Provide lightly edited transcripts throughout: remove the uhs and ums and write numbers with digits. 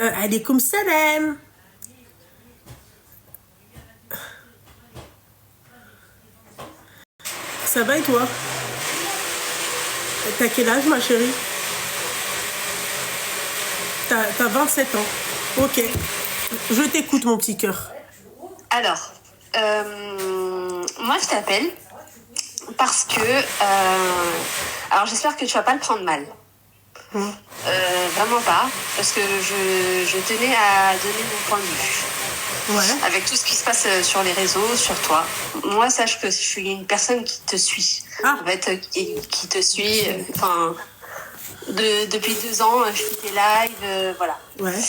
Alaykoum salam. Ça va et toi? T'as quel âge, ma chérie? T'as 27 ans. Ok. Je t'écoute, mon petit cœur. Alors, moi, je t'appelle parce que... alors, j'espère que tu vas pas le prendre mal. Vraiment pas. Parce que je tenais à donner mon point de vue. Ouais. Avec tout ce qui se passe sur les réseaux, sur toi. Moi, sache que je suis une personne qui te suit. Ah. En fait, qui te suit. Enfin, depuis 2 ans, je fais tes lives, voilà. Ouais.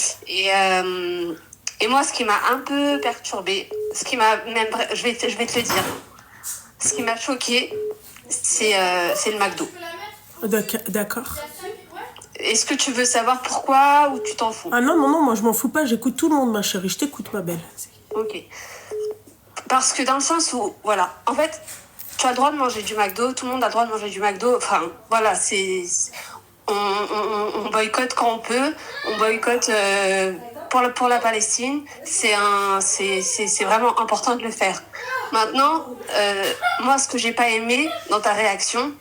Et moi, ce qui m'a un peu perturbée, ce qui m'a même, je vais te le dire, ce qui m'a choquée, c'est le McDo. D'accord. Est-ce que tu veux savoir pourquoi ou tu t'en fous? Ah non, moi je m'en fous pas, j'écoute tout le monde, ma chérie. Je t'écoute, ma belle. Ok. Parce que dans le sens où, voilà, en fait, tu as le droit de manger du McDo, tout le monde a le droit de manger du McDo. Enfin, voilà, on boycotte quand on peut, on boycotte pour la Palestine. C'est vraiment important de le faire. Maintenant, moi, ce que j'ai pas aimé dans ta réaction,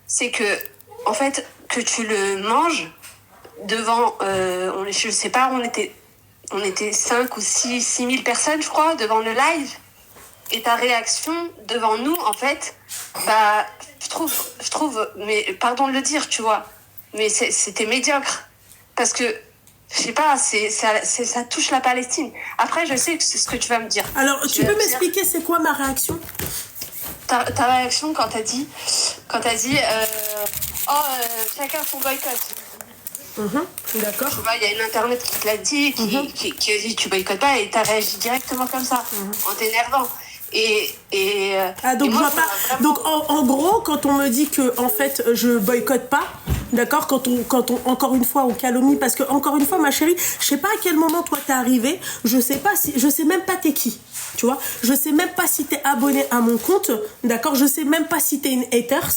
c'est que, en fait, que tu le manges devant, je sais pas, on était 5 ou 6 000 personnes, je crois, devant le live. Et ta réaction devant nous, en fait, bah, je trouve, mais pardon de le dire, tu vois, mais c'était médiocre. Parce que, je sais pas, ça touche la Palestine. Après, je sais que c'est ce que tu vas me dire. Alors, tu peux m'expliquer c'est quoi ma réaction? Ta réaction quand t'as dit chacun son boycott. D'accord. Tu vois, il y a une internet qui te l'a dit, qui a dit tu boycottes pas, et t'as réagi directement comme ça, en t'énervant. Donc, moi, vraiment... donc en gros, quand on me dit que en fait je boycotte pas, d'accord, quand on encore une fois on calomnie, parce que encore une fois ma chérie, je sais pas à quel moment toi t'es arrivé, je sais même pas t'es qui, tu vois, je sais même pas si t'es abonné à mon compte, d'accord, je sais même pas si t'es une haters.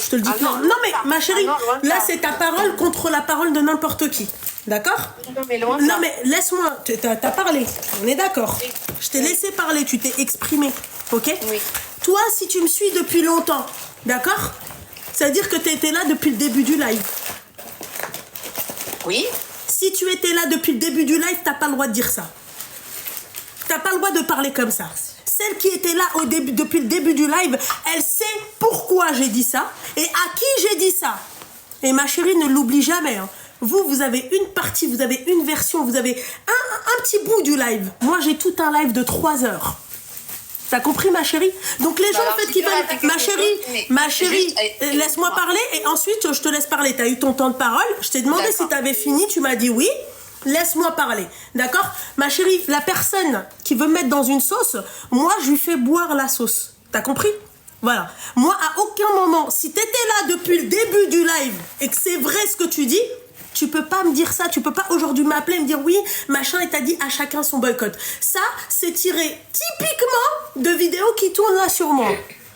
Je te le dis. Non, mais ma chérie, là c'est ta parole contre la parole de n'importe qui. D'accord? Non, mais laisse-moi, t'as parlé, on est d'accord. Oui. Je t'ai laissé parler, tu t'es exprimé, ok? Oui. Toi, si tu me suis depuis longtemps, d'accord? C'est-à-dire que tu étais là depuis le début du live. Oui. Si tu étais là depuis le début du live, t'as pas le droit de dire ça. T'as pas le droit de parler comme ça. Celle qui était là depuis le début du live, elle sait pourquoi j'ai dit ça et à qui j'ai dit ça. Et ma chérie, ne l'oublie jamais, hein. Vous avez une partie, vous avez une version, vous avez un petit bout du live. Moi, j'ai tout un live de 3 heures. T'as compris, ma chérie? Donc, les gens, en fait, qui veulent... Ma chérie, laisse-moi parler et ensuite, je te laisse parler. T'as eu ton temps de parole. Je t'ai demandé si t'avais fini. Tu m'as dit oui. Laisse-moi parler. D'accord? Ma chérie, la personne qui veut me mettre dans une sauce, moi, je lui fais boire la sauce. T'as compris? Voilà. Moi, à aucun moment, si t'étais là depuis le début du live et que c'est vrai ce que tu dis... Tu peux pas me dire ça, tu peux pas aujourd'hui m'appeler et me dire oui, machin, et t'as dit à chacun son boycott. Ça, c'est tiré typiquement de vidéos qui tournent là sur moi.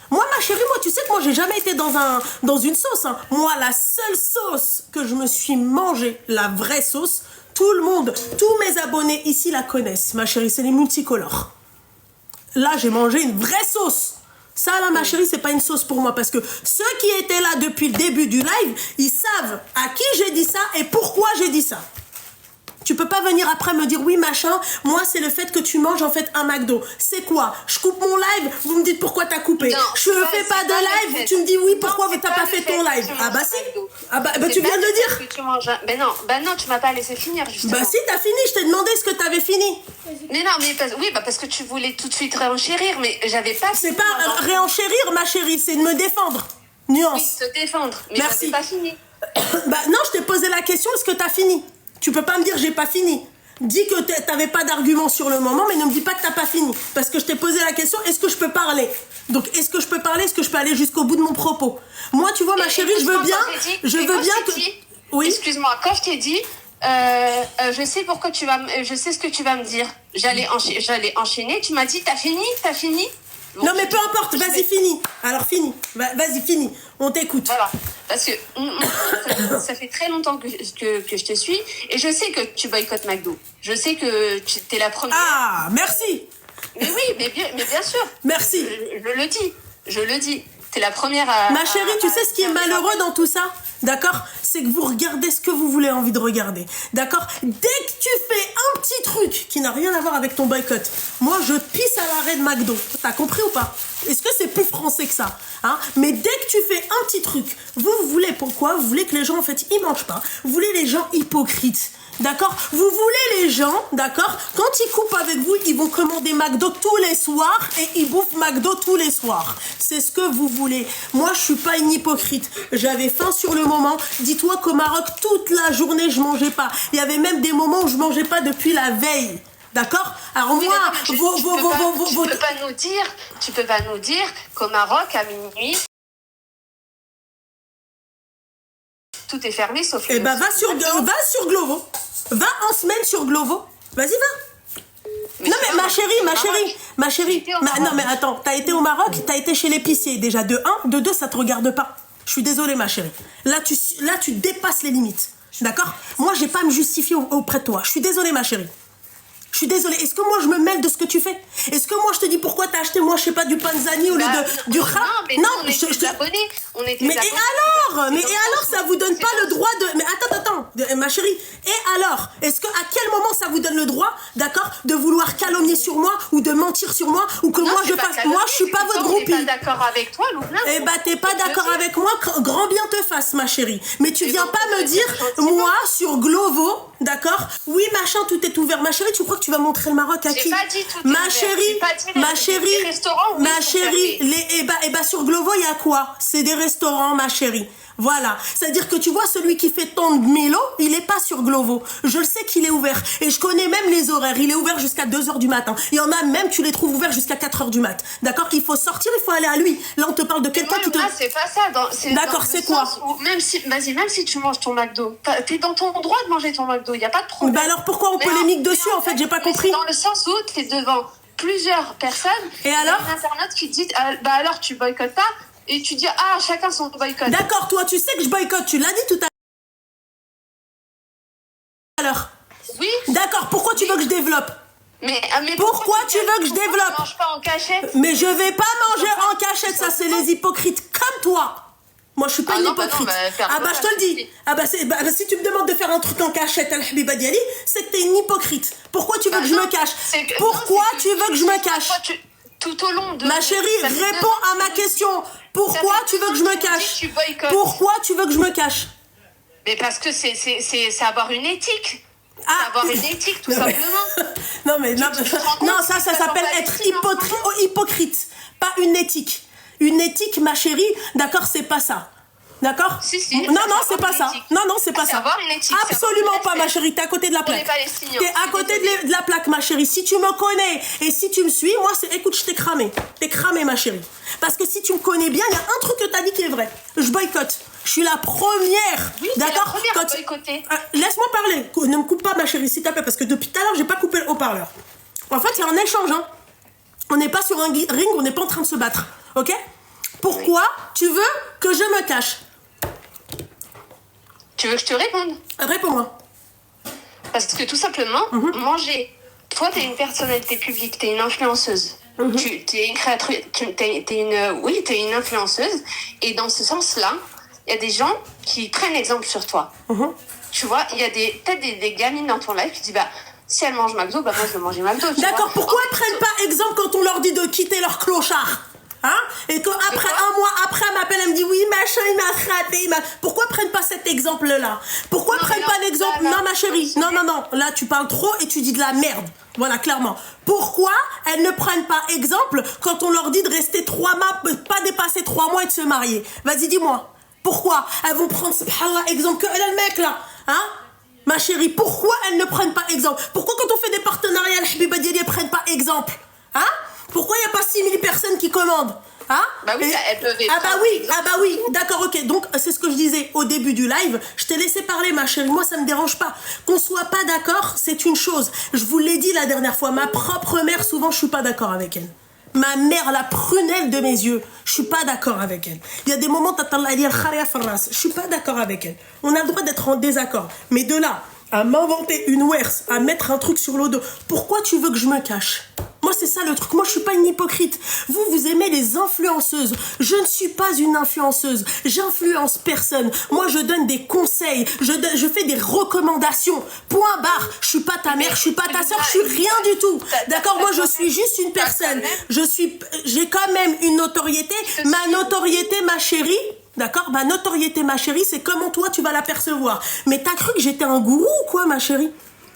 Moi, ma chérie, tu sais que moi, j'ai jamais été dans une sauce. Hein. Moi, la seule sauce que je me suis mangée, la vraie sauce, tout le monde, tous mes abonnés ici la connaissent, ma chérie, c'est les multicolores. Là, j'ai mangé une vraie sauce. Ça, là, ma chérie, c'est pas une sauce pour moi. Parce que ceux qui étaient là depuis le début du live, ils savent à qui j'ai dit ça et pourquoi j'ai dit ça. Tu peux pas venir après me dire oui, machin. Moi, c'est le fait que tu manges, en fait, un McDo. C'est quoi? Je coupe mon live, vous me dites pourquoi t'as coupé. Non, je fais pas de live, tu me dis oui, pourquoi t'as pas fait ton live? Ah bah si. Ah bah tu viens de le dire. Que tu manges un... Ben non, tu m'as pas laissé finir, justement. Bah si, t'as fini, je t'ai demandé ce que t'avais fini. Mais non, parce que tu voulais tout de suite réenchérir, mais j'avais pas... C'est pas réenchérir, ma chérie, c'est de me défendre. Nuance. Oui, te défendre, mais merci. Pas fini. Bah non, je t'ai posé la question, est-ce que t'as fini? Tu peux pas me dire j'ai pas fini. Dis que t'avais pas d'argument sur le moment, mais ne me dis pas que t'as pas fini. Parce que je t'ai posé la question, est-ce que je peux parler? Donc, est-ce que je peux parler? Est-ce que je peux aller jusqu'au bout de mon propos? Moi, tu vois, ma chérie, je veux bien que... Oui. Excuse-moi, quand je t'ai dit, je sais ce que tu vas me dire. J'allais enchaîner, tu m'as dit, t'as fini? Non, mais peu importe, vas-y, finis. Alors, finis. Vas-y, finis. On t'écoute. Voilà. Parce que ça fait très longtemps que je te suis et je sais que tu boycottes McDo. Je sais que tu es la première. Ah, merci. Mais oui, mais bien sûr. Merci. Je le dis. T'es la première à... Ma chérie, tu sais ce qui est malheureux dans tout ça? D'accord? C'est que vous regardez ce que vous voulez envie de regarder. D'accord? Dès que tu fais un petit truc qui n'a rien à voir avec ton boycott, moi je pisse à l'arrêt de McDo. T'as compris ou pas? Est-ce que c'est plus français que ça? Hein? Mais dès que tu fais un petit truc, vous voulez pourquoi? Vous voulez que les gens en fait ils mangent pas. Vous voulez les gens hypocrites. D'accord? Vous voulez les gens, d'accord? Quand ils coupent avec vous, ils vont commander McDo tous les soirs et ils bouffent McDo tous les soirs. C'est ce que vous voulez. Moi, je suis pas une hypocrite. J'avais faim sur le moment. Dis-toi qu'au Maroc, toute la journée, je mangeais pas. Il y avait même des moments où je mangeais pas depuis la veille. D'accord? Alors oui, moi, tu peux pas nous dire qu'au Maroc, à minuit, tout est fermé sauf... Eh ben, va sur Glovo. Va en semaine sur Glovo. Vas-y, va. Non, mais ma chérie. Non, mais attends, t'as été au Maroc, t'as été chez l'épicier. Déjà, de 1, de 2, ça te regarde pas. Je suis désolée, ma chérie. Là, tu dépasses les limites. D'accord? Moi, j'ai pas à me justifier auprès de toi. Je suis désolée, ma chérie. Je suis désolée. Est-ce que moi je me mêle de ce que tu fais? Est-ce que moi je te dis pourquoi t'as acheté, moi je sais pas, du panzani au lieu du kha? Non, mais on était abonnés. Mais et alors ça vous donne pas le droit de... Mais attends, ma chérie. Et alors, est-ce que à quel moment ça vous donne le droit, d'accord, de vouloir calomnier sur moi ou de mentir sur moi ou que moi je fasse... Moi je suis pas votre groupie. Je suis pas d'accord avec toi, Loubna. Eh bah t'es pas d'accord avec moi, grand bien te fasse, ma chérie. Mais tu viens pas me dire, moi sur Glovo, d'accord, oui machin, tout est ouvert. Ma chérie, tu crois que tu vas montrer le Maroc à qui? Pas dit tout ma chérie, et bah sur Glovo il y a quoi? C'est des restaurants, ma chérie. Voilà, c'est-à-dire que tu vois, celui qui fait tant de mélo, il est pas sur Glovo. Je le sais qu'il est ouvert. Et je connais même les horaires. Il est ouvert jusqu'à 2h du matin. Il y en a même, tu les trouves ouverts jusqu'à 4h du mat. D'accord? Qu'il faut sortir, il faut aller à lui. Là, on te parle de quelqu'un qui te... c'est pas ça. D'accord, c'est quoi? Même si tu manges ton McDo, t'es dans ton droit de manger ton McDo. Il n'y a pas de problème. Bah alors pourquoi on polémique dessus, en fait? J'ai pas compris. Dans le sens où t'es devant plusieurs personnes. Et alors? Il y a un internaute qui dit, bah alors tu boycottes pas. Et tu dis, ah, chacun son boycott. D'accord, toi, tu sais que je boycotte. Tu l'as dit tout à l'heure. Oui. D'accord, pourquoi tu veux que je développe? Mais pourquoi tu veux que je développe? Tu manges pas en cachette. Mais je vais pas manger en cachette, ça, c'est les hypocrites comme toi. Moi, je suis pas une hypocrite. Je te le dis. Si tu me demandes de faire un truc en cachette, Al-Habiba Diali, c'est que t'es une hypocrite. Pourquoi tu veux que je me cache? Pourquoi tu veux que je me cache? Tout au long de... Ma chérie, réponds à ma question. Pourquoi tu veux que je me cache? Pourquoi tu veux que je me cache? Mais parce que c'est avoir une éthique. C'est avoir une éthique, tout simplement. Non, ça s'appelle être hypocrite. Pas une éthique. Une éthique, ma chérie, d'accord, c'est pas ça. D'accord? Si. Non, c'est pas ça. Non, c'est pas ça. Avoir une éthique, absolument pas, ma chérie. T'es à côté de la plaque. T'es à côté de la plaque, ma chérie. Si tu me connais et si tu me suis, moi, écoute, je t'ai cramé. T'es cramé, ma chérie. Parce que si tu me connais bien, il y a un truc que t'as dit qui est vrai. Je boycotte. Je suis la première. Oui, d'accord? La première à boycotter. Laisse-moi parler. Ne me coupe pas, ma chérie, s'il te plaît, parce que depuis tout à l'heure, j'ai pas coupé le haut-parleur. En fait, c'est un échange. Hein. On n'est pas sur un ring, on n'est pas en train de se battre. Ok? Pourquoi tu veux que je me cache? Tu veux que je te réponde? Réponds-moi. Parce que tout simplement, manger. Toi, t'es une personnalité publique, t'es une influenceuse. T'es une créatrice, t'es une influenceuse. Et dans ce sens-là, il y a des gens qui prennent exemple sur toi. Tu vois, il y a peut-être des gamines dans ton live qui disent, bah, si elles mangent McDo, bah moi je vais manger McDo. D'accord, pourquoi elles prennent pas exemple quand on leur dit de quitter leur clochard? Hein? Et qu'après un mois après, elle m'appelle, elle me dit oui, machin, il m'a frappé. Pourquoi prennent pas cet exemple-là? Pourquoi prennent pas l'exemple? Non, ma chérie, non. Là, tu parles trop et tu dis de la merde. Voilà, clairement. Pourquoi elles ne prennent pas exemple quand on leur dit de rester 3 mois, pas dépasser 3 mois et de se marier? Vas-y, dis-moi. Pourquoi elles vont prendre, subhanallah, exemple que là, le mec, là? Hein? Ma chérie, pourquoi elles ne prennent pas exemple? Pourquoi quand on fait des partenariats, les Habiba Diali, elles prennent pas exemple? Hein? Pourquoi il n'y a pas 6000 personnes qui commandent? Hein? Bah oui, elles peuvent... bah oui, d'accord, ok. Donc, c'est ce que je disais au début du live. Je t'ai laissé parler, ma chérie. Moi, ça me dérange pas. Qu'on soit pas d'accord, c'est une chose. Je vous l'ai dit la dernière fois. Ma propre mère, souvent, je suis pas d'accord avec elle. Ma mère, la prunelle de mes yeux, je suis pas d'accord avec elle. Il y a des moments, je suis pas d'accord avec elle. On a le droit d'être en désaccord. Mais de là, à m'inventer une werse, à mettre un truc sur le dos, pourquoi tu veux que je me cache? Moi, c'est ça le truc. Moi, je suis pas une hypocrite. Vous aimez les influenceuses. Je ne suis pas une influenceuse. J'influence personne. Moi, je donne des conseils. Je fais des recommandations. Point barre. Je suis pas ta mère, je suis pas ta soeur, je suis rien du tout. D'accord? Moi, je suis juste une personne. J'ai quand même une notoriété. Ma notoriété, ma chérie, d'accord? Ma notoriété, ma chérie, c'est comment toi, tu vas l'apercevoir. Mais t'as cru que j'étais un gourou ou quoi, ma chérie?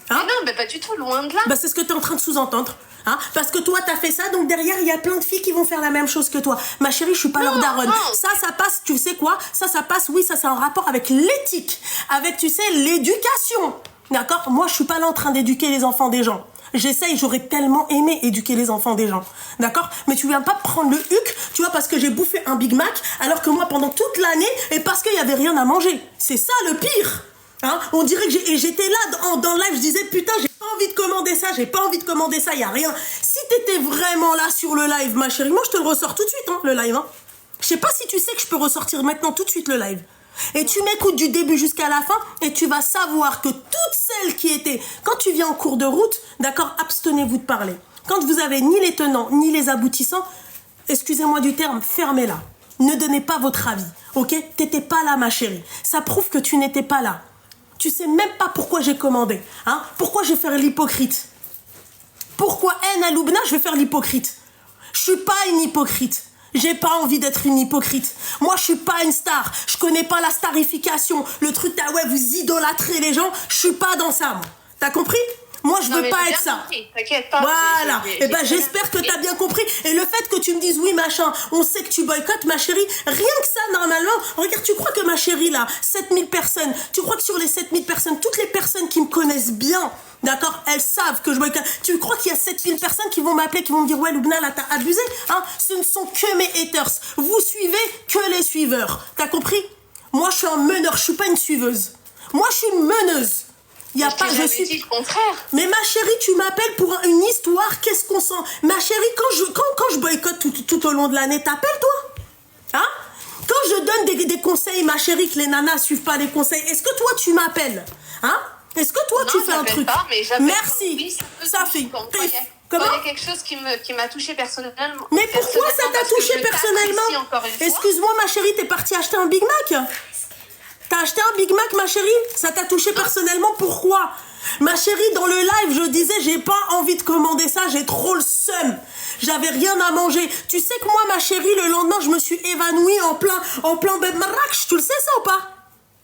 Hein? Mais non, mais pas du tout, loin de là. Bah, c'est ce que tu es en train de sous-entendre. Hein? Parce que toi, t'as fait ça, donc derrière, il y a plein de filles qui vont faire la même chose que toi. Ma chérie, je suis pas leur daronne. Ça passe, tu sais quoi? Ça passe, oui, ça c'est en rapport avec l'éthique, avec, tu sais, l'éducation. D'accord? Moi, je suis pas là en train d'éduquer les enfants des gens. J'essaye, j'aurais tellement aimé éduquer les enfants des gens. D'accord? Mais tu viens pas prendre le huc, tu vois, parce que j'ai bouffé un Big Mac, alors que moi, pendant toute l'année, et parce qu'il y avait rien à manger. C'est ça le pire. Hein? On dirait que j'étais là dans le live, je disais putain, j'ai pas envie de commander ça, y a rien. Si t'étais vraiment là sur le live, ma chérie, moi je te le ressors tout de suite, hein, le live. Hein. Je sais pas si tu sais que je peux ressortir maintenant tout de suite le live. Et tu m'écoutes du début jusqu'à la fin et tu vas savoir que toutes celles qui étaient, quand tu viens en cours de route, d'accord, abstenez-vous de parler. Quand vous avez ni les tenants ni les aboutissants, excusez-moi du terme, fermez-la. Ne donnez pas votre avis, ok? T'étais pas là, ma chérie. Ça prouve que tu n'étais pas là. Tu sais même pas pourquoi j'ai commandé. Hein? Pourquoi je vais faire l'hypocrite? Pourquoi à Loubna, je vais faire l'hypocrite? Je suis pas une hypocrite. J'ai pas envie d'être une hypocrite. Moi, je suis pas une star. Je connais pas la starification. Le truc, ouais, vous idolâtrez les gens. Je suis pas dans ça, moi. T'as compris? Moi, je veux pas être ça. T'inquiète pas. Voilà. Et ben, j'espère que t'as bien compris. Et le fait que tu me dises, oui, machin, on sait que tu boycottes, ma chérie, rien que ça, normalement, regarde, tu crois que ma chérie, là, 7000 personnes, tu crois que sur les 7000 personnes, toutes les personnes qui me connaissent bien, d'accord, elles savent que je boycotte. Tu crois qu'il y a 7000 personnes qui vont m'appeler, qui vont me dire, ouais, Loubna, là, t'as abusé, hein? Ce ne sont que mes haters. Vous suivez que les suiveurs. T'as compris? Moi, je suis un meneur, je suis pas une suiveuse. Moi, je suis une meneuse. Y a pas, je suis dit le contraire. Mais ma chérie, tu m'appelles pour une histoire, qu'est-ce qu'on sent? Ma chérie, quand je boycotte tout au long de l'année, t'appelles toi? Hein? Quand je donne des conseils, ma chérie, que les nanas suivent pas les conseils, est-ce que toi tu m'appelles? Hein? Est-ce que toi tu fais un truc? Pas, mais merci, oui, ça fait. Comment? Il y a quelque chose qui m'a touché personnellement. Mais pourquoi ça t'a touché personnellement? Excuse-moi ma chérie, t'es partie acheter un Big Mac? T'as acheté un Big Mac, ma chérie? Ça t'a touché personnellement, pourquoi? Ma chérie, dans le live, je disais, j'ai pas envie de commander ça, j'ai trop le seum. J'avais rien à manger. Tu sais que moi, ma chérie, le lendemain, je me suis évanouie en plein beb Marrakech. Tu le sais, ça ou pas?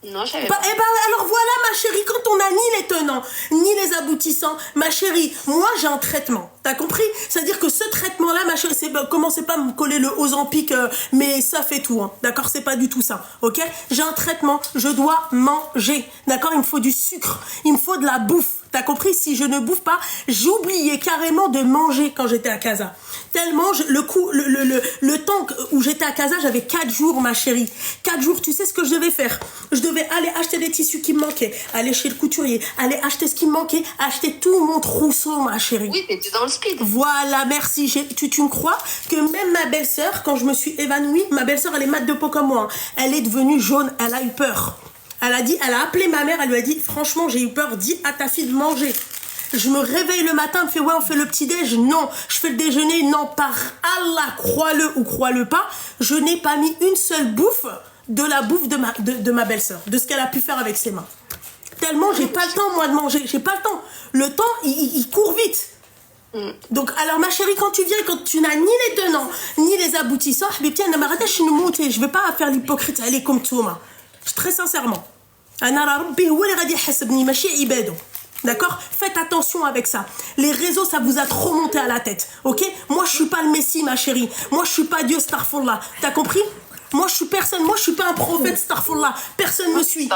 Non, je savais pas. Eh ben, alors voilà, ma chérie, quand on a ni les tenants, ni les aboutissants, ma chérie, moi, j'ai un traitement. T'as compris? C'est-à-dire que ce traitement-là, ma chérie, commencez pas à me coller le Ozempic, mais ça fait tout, hein. D'accord? C'est pas du tout ça, ok? J'ai un traitement, je dois manger. D'accord? Il me faut du sucre, il me faut de la bouffe. T'as compris? Si je ne bouffe pas, j'oubliais carrément de manger quand j'étais à Casa. Tellement, le temps où j'étais à Casa, j'avais 4 jours, ma chérie. 4 jours, tu sais ce que je devais faire? Je devais aller acheter des tissus qui me manquaient, aller chez le couturier, aller acheter ce qui me manquait, acheter tout mon trousseau, ma chérie. Oui, t'étais dans le speed. Voilà, merci. Tu me crois que même ma belle-sœur, quand je me suis évanouie, ma belle-sœur, elle est mate de peau comme moi. Elle est devenue jaune, elle a eu peur. Elle a appelé ma mère, elle lui a dit, franchement, j'ai eu peur, dis à ta fille de manger. Je me réveille le matin, elle me fait, ouais, on fait le petit-déj. Non. Je fais le déjeuner. Non, par Allah, crois-le ou crois-le pas, je n'ai pas mis une seule bouffe de la bouffe de ma belle-sœur, de ce qu'elle a pu faire avec ses mains. Tellement, j'ai pas le temps, moi, de manger. J'ai pas le temps. Le temps, il court vite. Donc, alors, ma chérie, quand tu viens, quand tu n'as ni les tenants, ni les aboutissants, je vais pas faire l'hypocrite, elle est comme toi, très sincèrement. D'accord? Faites attention avec ça. Les réseaux, ça vous a trop monté à la tête. Ok? Moi, je suis pas le Messie, ma chérie. Moi, je suis pas Dieu, Starfallah. T'as compris? Moi, je suis personne. Moi, je suis pas un prophète, Starfallah. Personne me suit.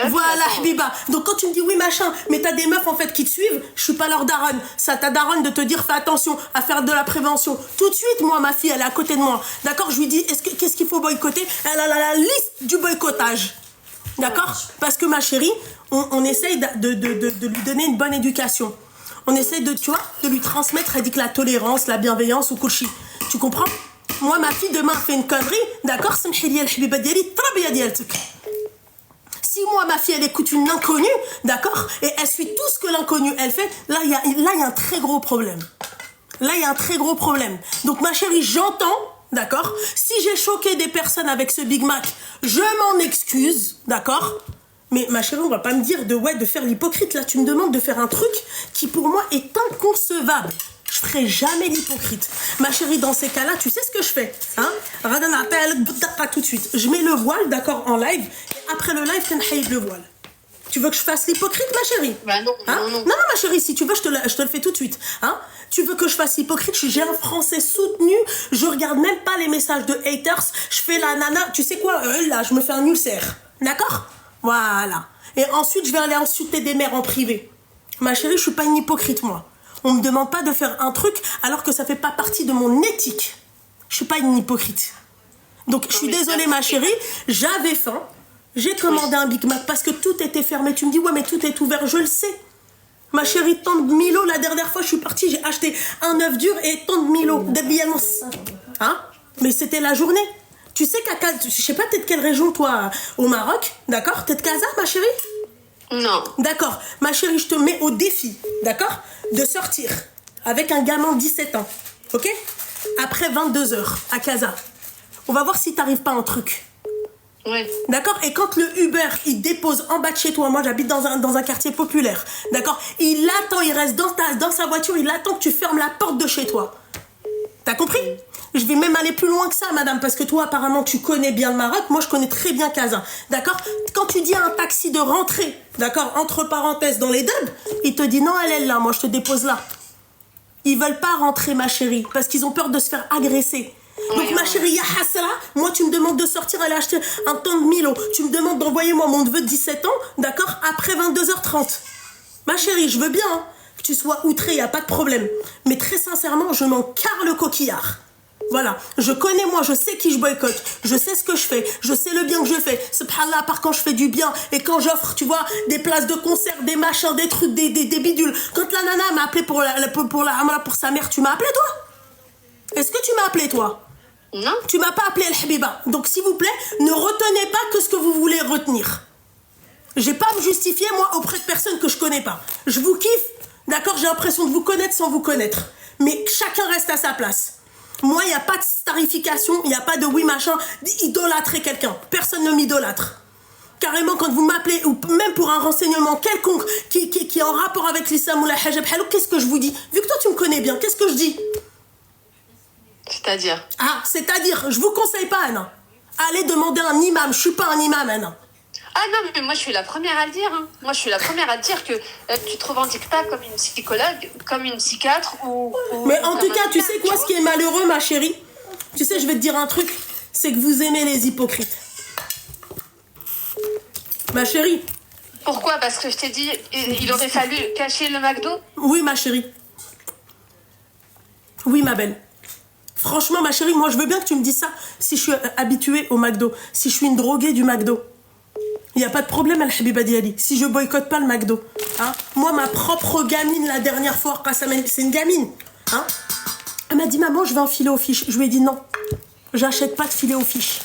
Voilà, Habiba. Donc, quand tu me dis oui, machin, mais t'as des meufs, en fait, qui te suivent, je suis pas leur daronne. Ça, ta daronne de te dire, fais attention à faire de la prévention. Tout de suite, moi, ma fille, elle est à côté de moi. D'accord? Je lui dis, qu'est-ce qu'il faut boycotter? Elle a la liste du boycottage. D'accord? Parce que ma chérie, on essaye de lui donner une bonne éducation. On essaye de lui transmettre, elle dit que la tolérance, la bienveillance ou couchi. Tu comprends? Moi, ma fille, demain, fait une connerie, d'accord? Si moi, ma fille, elle écoute une inconnue, d'accord? Et elle suit tout ce que l'inconnue, elle fait, là, il y a un très gros problème. Là, il y a un très gros problème. Donc, ma chérie, j'entends, d'accord? Si j'ai choqué des personnes avec ce Big Mac, je m'en excuse, d'accord? Mais ma chérie, on va pas me dire de faire l'hypocrite. Là, tu me demandes de faire un truc qui, pour moi, est inconcevable. Je ferai jamais l'hypocrite. Ma chérie, dans ces cas-là, tu sais ce que je fais, hein? Tout de suite. Je mets le voile, d'accord, en live. Et après le live, tu le voile. Tu veux que je fasse l'hypocrite, ma chérie? Bah non, hein? non. Non, ma chérie, si tu veux, je te le fais tout de suite. Hein? Tu veux que je fasse l'hypocrite? J'ai un français soutenu. Je regarde même pas les messages de haters. Je fais la nana. Tu sais quoi? Là, je me fais un ulcère. D'accord? Voilà. Et ensuite, je vais aller insulter des mères en privé. Ma chérie, je suis pas une hypocrite, moi. On me demande pas de faire un truc alors que ça fait pas partie de mon éthique. Je suis pas une hypocrite. Donc, je suis désolée, ma chérie. J'avais faim. J'ai commandé un Big Mac parce que tout était fermé. Tu me dis, ouais, mais tout est ouvert. Je le sais. Ma chérie, tant de Milo, la dernière fois, je suis partie, j'ai acheté un œuf dur et tant de Milo. Hein? Mais c'était la journée. Tu sais qu'à Casa, je sais pas, t'es de quelle région, toi, au Maroc? D'accord? T'es de Casa, ma chérie? Non. D'accord. Ma chérie, je te mets au défi, d'accord? De sortir avec un gamin de 17 ans. Ok? Après 22h à Casa. On va voir si t'arrives pas un truc. Oui. D'accord? Et quand le Uber, il dépose en bas de chez toi, moi j'habite dans un quartier populaire, d'accord? Il attend, il reste dans sa voiture, il attend que tu fermes la porte de chez toi. T'as compris? Je vais même aller plus loin que ça, madame, parce que toi, apparemment, tu connais bien le Maroc. Moi, je connais très bien Casa. D'accord? Quand tu dis à un taxi de rentrer, d'accord, entre parenthèses, dans les dubs, il te dit non, elle est là, moi, je te dépose là. Ils veulent pas rentrer, ma chérie, parce qu'ils ont peur de se faire agresser. Donc, ma chérie, ya hasra, moi, tu me demandes de sortir, aller acheter un ton de Milo. Tu me demandes d'envoyer moi mon neveu de 17 ans, d'accord, après 22h30. Ma chérie, je veux bien, hein, que tu sois outrée, y a pas de problème. Mais très sincèrement, je m'en carre le coquillard. Voilà, je connais moi, je sais qui je boycotte, je sais ce que je fais, je sais le bien que je fais. Subhanallah, à part quand je fais du bien et quand j'offre, tu vois, des places de concert, des machins, des trucs, des bidules. Quand la nana m'a appelé pour sa mère, tu m'as appelé toi? Est-ce que tu m'as appelé toi? Non. Tu m'as pas appelé El Habiba. Donc s'il vous plaît, ne retenez pas que ce que vous voulez retenir. J'ai pas à me justifier moi auprès de personnes que je connais pas. Je vous kiffe, d'accord, j'ai l'impression de vous connaître sans vous connaître. Mais chacun reste à sa place. Moi, il n'y a pas de starification, il n'y a pas de oui machin, d'idolâtrer quelqu'un. Personne ne m'idolâtre. Carrément, quand vous m'appelez, ou même pour un renseignement quelconque qui est en rapport avec l'islam ou la hijab, qu'est-ce que je vous dis? Vu que toi, tu me connais bien, qu'est-ce que je dis? C'est-à-dire? Ah, c'est-à-dire, je vous conseille pas, Anna. Allez demander un imam, je suis pas un imam, Anna. Ah non, mais moi je suis la première à le dire. Hein. Moi je suis la première à te dire que tu te revendiques pas comme une psychologue, comme une psychiatre ou mais en tout cas, tu sais quoi, ce qui est malheureux, ma chérie? Tu sais, je vais te dire un truc, c'est que vous aimez les hypocrites. Ma chérie. Pourquoi? Parce que je t'ai dit, il aurait fallu cacher le McDo? Oui, ma chérie. Oui, ma belle. Franchement, ma chérie, moi je veux bien que tu me dises ça si je suis habituée au McDo, si je suis une droguée du McDo. Il n'y a pas de problème, Al-Habiba Diali, si je boycotte pas le McDo. Hein? Moi, ma propre gamine, la dernière fois, c'est une gamine. Hein? Elle m'a dit, maman, je veux un filet aux fiches. Je lui ai dit, non, j'achète pas de filet aux fiches.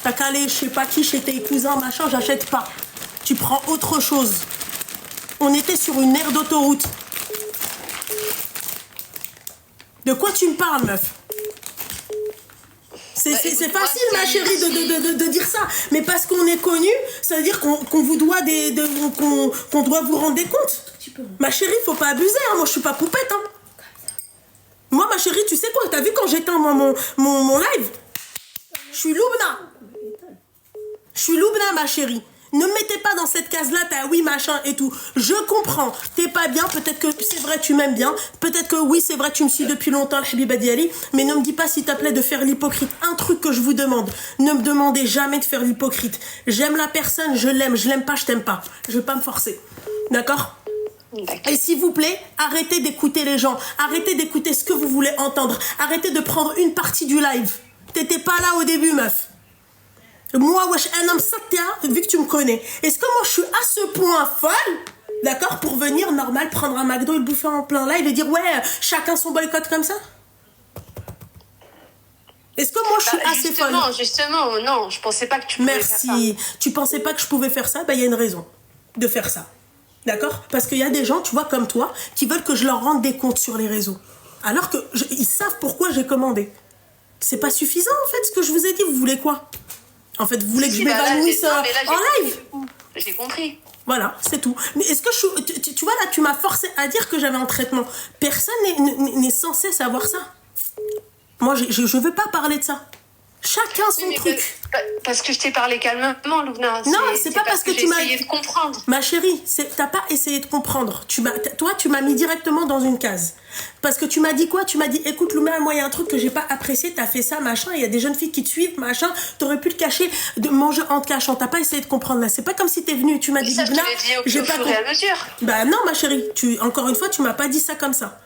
T'as qu'à aller, je sais pas qui, chez tes cousins, machin, j'achète pas. Tu prends autre chose. On était sur une aire d'autoroute. De quoi tu me parles, meuf? C'est facile, ma chérie, de dire ça. Mais parce qu'on est connu, ça veut dire qu'on vous doit qu'on doit vous rendre des comptes. Ma chérie, faut pas abuser, hein. Moi, je suis pas poupette, hein. Moi, ma chérie, tu sais quoi? T'as vu quand j'éteins mon live? Je suis Loubna. Je suis Loubna, ma chérie. Ne me mettez pas dans cette case-là, t'as oui, machin et tout. Je comprends, t'es pas bien, peut-être que c'est vrai, tu m'aimes bien. Peut-être que oui, c'est vrai, tu me suis depuis longtemps, le Habiba Diali. Mais ne me dis pas, s'il te plaît, de faire l'hypocrite. Un truc que je vous demande, ne me demandez jamais de faire l'hypocrite. J'aime la personne, je l'aime pas, je t'aime pas. Je vais pas me forcer. D'accord? Et s'il vous plaît, arrêtez d'écouter les gens. Arrêtez d'écouter ce que vous voulez entendre. Arrêtez de prendre une partie du live. T'étais pas là au début, meuf. Moi, wesh, un homme satya, vu que tu me connais. Est-ce que moi, je suis à ce point folle, d'accord, pour venir, normal, prendre un McDo et le bouffer en plein live et dire, ouais, chacun son boycott comme ça? Est-ce que moi, je suis assez folle? Justement, non, je pensais pas que tu pouvais faire ça. Merci. Tu pensais pas que je pouvais faire ça? Ben, il y a une raison de faire ça. D'accord? Parce qu'il y a des gens, tu vois, comme toi, qui veulent que je leur rende des comptes sur les réseaux. Alors que ils savent pourquoi j'ai commandé. C'est pas suffisant, en fait, ce que je vous ai dit. Vous voulez quoi? En fait, vous voulez que je m'évanouisse en live? J'ai compris. Voilà, c'est tout. Mais est-ce que tu vois, là, tu m'as forcé à dire que j'avais un traitement. Personne n'est censé savoir ça. Moi, je veux pas parler de ça. Chacun son truc. Parce que je t'ai parlé calmement, Loubna. Non, c'est pas parce que tu m'as essayé de comprendre. Ma chérie, t'as pas essayé de comprendre. Toi, tu m'as mis directement dans une case. Parce que tu m'as dit quoi? Tu m'as dit, écoute, Loubna, moi, il y a un truc que j'ai pas apprécié, t'as fait ça, machin, il y a des jeunes filles qui te suivent, machin, t'aurais pu le cacher, de manger en te cachant. T'as pas essayé de comprendre là. C'est pas comme si t'es venue, tu m'as dit, Loubna, j'ai pas compris. Au fur et à mesure. Bah non, ma chérie, encore une fois, tu m'as pas dit ça comme ça.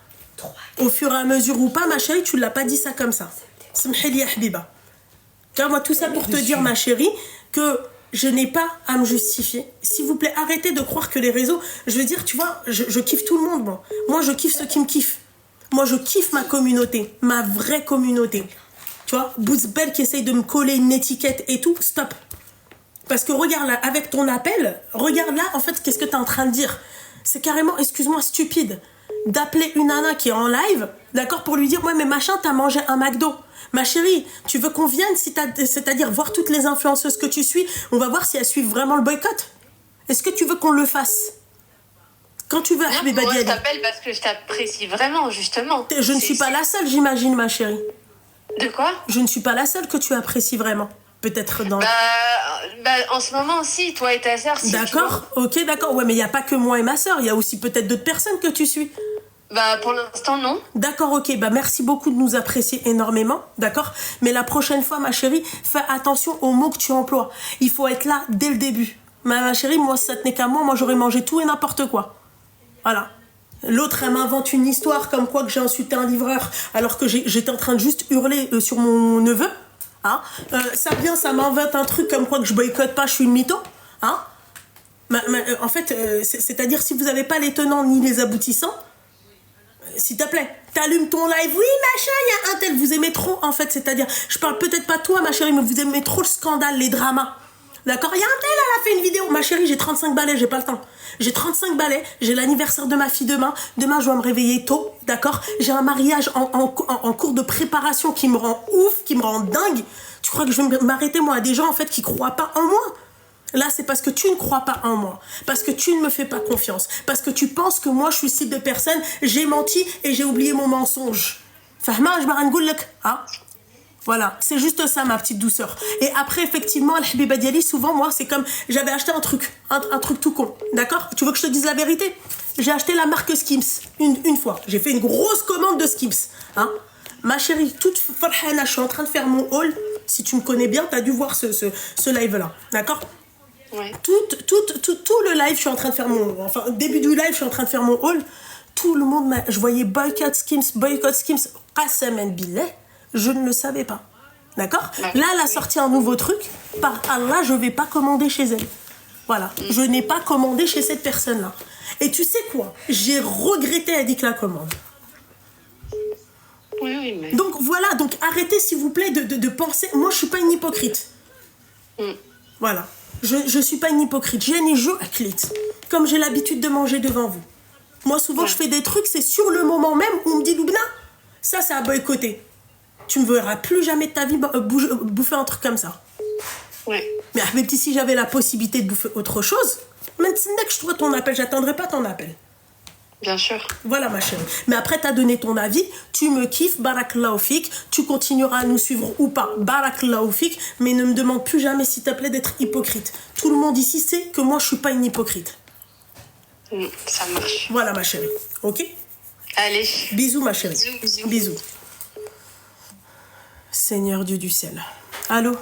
Au fur et à mesure ou pas, ma chérie, tu l'as pas dit ça comme ça. Samhili ya habiba. Car moi, tout ça pour te dire, ma chérie, que je n'ai pas à me justifier. S'il vous plaît, arrêtez de croire que les réseaux... Je veux dire, tu vois, je kiffe tout le monde, moi. Moi, je kiffe ceux qui me kiffent. Moi, je kiffe ma communauté, ma vraie communauté. Tu vois, Bouzbel qui essaye de me coller une étiquette et tout, stop. Parce que regarde là, avec ton appel, regarde là, en fait, qu'est-ce que tu es en train de dire? C'est carrément, excuse-moi, stupide, d'appeler une nana qui est en live, d'accord, pour lui dire, ouais, mais machin, t'as mangé un McDo. Ma chérie, tu veux qu'on vienne, c'est-à-dire voir toutes les influenceuses que tu suis, on va voir si elles suivent vraiment le boycott. Est-ce que tu veux qu'on le fasse? Quand tu veux, Habiba Diallo. Moi, je t'appelle parce que je t'apprécie vraiment, justement. Je ne suis pas la seule, j'imagine, ma chérie. De quoi? Je ne suis pas la seule que tu apprécies vraiment. Peut-être dans... en ce moment, si, toi et ta sœur, si. D'accord, ok, d'accord. Ouais, mais il n'y a pas que moi et ma sœur, il y a aussi peut-être d'autres personnes que tu suis. Pour l'instant, non. D'accord, ok. Merci beaucoup de nous apprécier énormément, d'accord? Mais la prochaine fois, ma chérie, fais attention aux mots que tu emploies. Il faut être là dès le début. Ma chérie, moi, si ça tenait qu'à moi, j'aurais mangé tout et n'importe quoi. Voilà. L'autre, elle m'invente une histoire comme quoi que j'ai insulté un livreur alors que j'étais en train de juste hurler sur mon neveu. Hein? Ça m'invente un truc comme quoi que je boycotte pas, je suis une mytho. Hein? En fait, c'est-à-dire si vous n'avez pas les tenants ni les aboutissants, s'il te plaît, t'allumes ton live, oui, machin, il y a un tel, vous aimez trop, en fait, c'est-à-dire, je parle peut-être pas toi, ma chérie, mais vous aimez trop le scandale, les dramas. D'accord? Il y a un tel, elle a fait une vidéo. Ma chérie, j'ai 35 balais, j'ai pas le temps. J'ai 35 balais, j'ai l'anniversaire de ma fille demain. Demain, je dois me réveiller tôt, d'accord? J'ai un mariage en cours de préparation qui me rend ouf, qui me rend dingue. Tu crois que je vais m'arrêter, moi, à des gens, en fait, qui croient pas en moi? Là, c'est parce que tu ne crois pas en moi. Parce que tu ne me fais pas confiance. Parce que tu penses que moi, je suis ce type de personne. J'ai menti et j'ai oublié mon mensonge. Fahma, je m'arrête hein? Voilà, c'est juste ça, ma petite douceur. Et après, effectivement, Habiba Diallo, souvent, moi, c'est comme... J'avais acheté un truc tout con. D'accord? Tu veux que je te dise la vérité? J'ai acheté la marque Skims. Une fois. J'ai fait une grosse commande de Skims. Hein? Ma chérie, toute farhana, je suis en train de faire mon haul. Si tu me connais bien, tu as dû voir ce live-là. D'accord? Ouais. Tout le live, je suis en train de faire mon... Enfin, début du live, je suis en train de faire mon haul. Tout le monde m'a... Je voyais boycott Skims. Qasam billah, je ne le savais pas. D'accord? Là, elle a sorti un nouveau truc. Par Allah, je ne vais pas commander chez elle. Voilà. Je n'ai pas commandé chez cette personne-là. Et tu sais quoi? J'ai regretté Adik la commande. Oui, mais... Donc voilà, donc arrêtez s'il vous plaît de penser... Moi, je ne suis pas une hypocrite. Voilà. Je ne suis pas une hypocrite. J'ai ni jeu à clit. Comme j'ai l'habitude de manger devant vous. Moi, souvent, je fais des trucs, c'est sur le moment même où on me dit, Loubna, ça, c'est à boycotter. Tu ne me verras plus jamais de ta vie bouffer un truc comme ça. Ouais. Mais Habibti, si j'avais la possibilité de bouffer autre chose, maintenant que je trouve ton appel, j'attendrai pas ton appel. Bien sûr. Voilà, ma chérie. Mais après, tu as donné ton avis. Tu me kiffes, barakallahu fik. Tu continueras à nous suivre ou pas, barakallahu fik. Mais ne me demande plus jamais, s'il te plaît, d'être hypocrite. Tout le monde ici sait que moi, je suis pas une hypocrite. Ça marche. Voilà, ma chérie. Ok? Allez. Bisous, ma chérie. Bisous. Bisous. Seigneur Dieu du ciel. Allô?